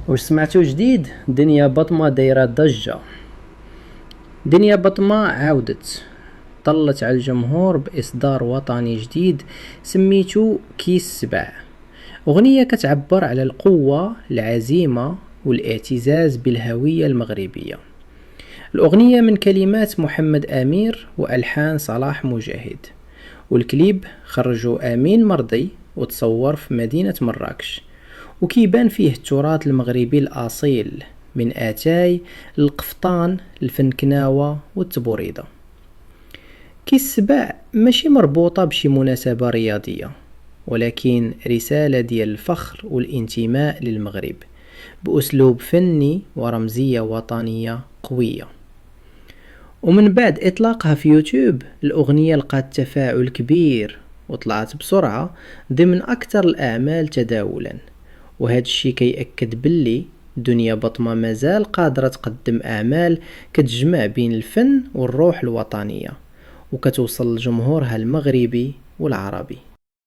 واش سمعتو جديد؟ دنيا بطمة دايرة ضجة. دنيا بطمة عاودت طلت على الجمهور بإصدار وطني جديد سميتو كيس سبع. أغنية كتعبر على القوة، العزيمة والاعتزاز بالهوية المغربية. الأغنية من كلمات محمد أمير وألحان صلاح مجاهد، والكليب خرجوا أمين مرضي وتصور في مدينة مراكش، وكيبان فيه التراث المغربي الأصيل من آتاي القفطان الفنكناوة والتبوريدة. كيس سبع ماشي مربوطة بشي مناسبة رياضية، ولكن رسالة ديال الفخر والانتماء للمغرب بأسلوب فني ورمزية وطنية قوية. ومن بعد إطلاقها في يوتيوب الأغنية لقات تفاعل كبير وطلعت بسرعة ضمن أكثر الأعمال تداولا، وهذا الشي كيأكد باللي دنيا بطمة مازال قادرة تقدم أعمال كتجمع بين الفن والروح الوطنية وكتوصل لجمهورها المغربي والعربي.